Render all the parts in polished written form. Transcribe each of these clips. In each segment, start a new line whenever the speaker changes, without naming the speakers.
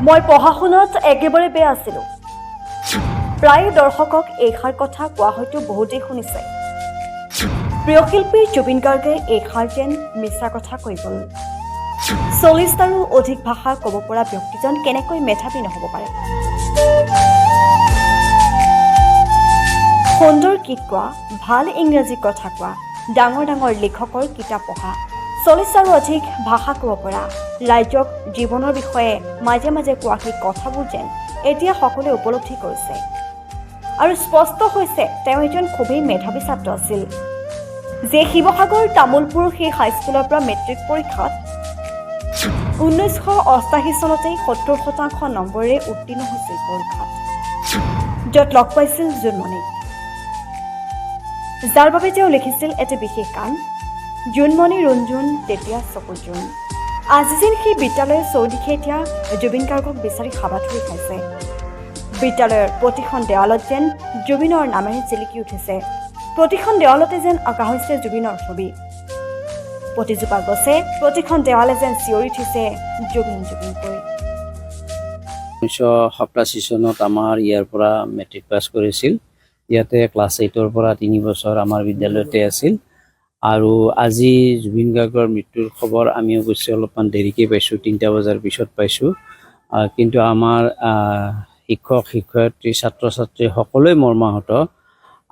মই পঢ়া শুনাত একেবাৰে বেয়া আছিলোঁ। প্ৰায় দৰ্শকক এইষাৰ কথা কোৱা হয়তো বহুতেই শুনিছে। প্ৰিয় শিল্পী জুবিন গাৰ্গে এইষাৰ যেন মিছা কথা কৈ গ'ল। 40টাৰো অধিক ভাষা ক'ব পৰা ব্যক্তিজন কেনেকৈ মেধাৱী নহ'ব পাৰে? সুন্দৰ গীত গোৱা, ভাল ইংৰাজী কথা কোৱা, ডাঙৰ ডাঙৰ লেখকৰ কিতাপ পঢ়া, 40টাৰো অধিক ভাষা ক'ব পৰা, ৰাইজক জীৱনৰ বিষয়ে মাজে মাজে কোৱা সেই কথাবোৰ যেন এতিয়া সকলোৱে উপলব্ধি কৰিছে। আৰু স্পষ্ট হৈছে তেওঁ এজন খুবেই মেধাৱী ছাত্ৰ আছিল, যে শিৱসাগৰ তামোলপুৰ সেই হাইস্কুলৰ পৰা মেট্ৰিক পৰীক্ষাত 1988 চনতেই 70% নম্বৰেৰে উত্তীৰ্ণ হৈছিল পৰীক্ষাত, য'ত লগ পাইছিল জোনমণিক, যাৰ বাবে তেওঁ লিখিছিল এটি বিশেষ গান, জোনমণি ৰুণজোন তেতিয়া চকুৰ জোন। আজি যেন সেই বিদ্যালয়ৰ চৌদিশে এতিয়া জুবিন গাৰ্গক বিচাৰি হাবাথুৰি খাইছে। বিদ্যালয়ৰ প্ৰতিখন দেৱালত যেন জুবিনৰ নামেৰে জিলিকি উঠিছে। প্ৰতিখন দেৱালতে যেন আঁকা হৈছে জুবিনৰ ছবি। প্ৰতিজোপা গছে, প্ৰতিখন দেৱালে যেন চিঞৰি উঠিছে জুবিন জুবিনকৈ।
1987 চনত আমাৰ ইয়াৰ পৰা মেট্ৰিক পাছ কৰিছিল। ইয়াতে ক্লাছ 8ৰ পৰা 3 বছৰ আমাৰ বিদ্যালয়তে আছিল। আৰু আজি জুবিন গাৰ্গৰ মৃত্যুৰ খবৰ আমি অৱশ্যে অলপমান দেৰিকৈ পাইছোঁ, 3টা বজাৰ পিছত পাইছোঁ। কিন্তু আমাৰ শিক্ষক শিক্ষয়িত্ৰী ছাত্ৰ ছাত্ৰী সকলোৱে মৰ্মাহত।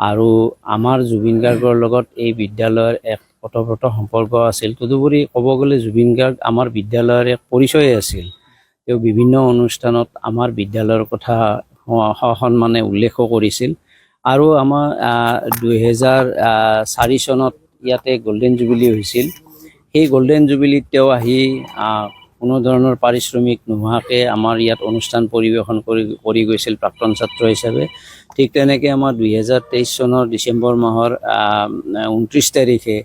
আৰু আমাৰ জুবিন গাৰ্গৰ লগত এই বিদ্যালয়ৰ এক ওতঃপ্ৰোত সম্পৰ্ক আছিল। তদুপৰি ক'ব গ'লে জুবিন গাৰ্গ আমাৰ বিদ্যালয়ৰ এক পৰিচয় আছিল। তেওঁ বিভিন্ন অনুষ্ঠানত আমাৰ বিদ্যালয়ৰ কথা সসন্মানে উল্লেখো কৰিছিল। আৰু আমাৰ 2004 চনত ইয়াতে গল্ডেন জুবিলি হৈছিল। সেই গল্ডেন জুবিলিত তেওঁ আহি কোনো ধৰণৰ পাৰিশ্ৰমিক নোহোৱাকৈ আমাৰ ইয়াত অনুষ্ঠান পৰিৱেশন কৰি গৈছিল প্ৰাক্তন ছাত্ৰ হিচাপে। ঠিক তেনেকৈ আমাৰ 2023 চনৰ ডিচেম্বৰ মাহৰ 29 তাৰিখে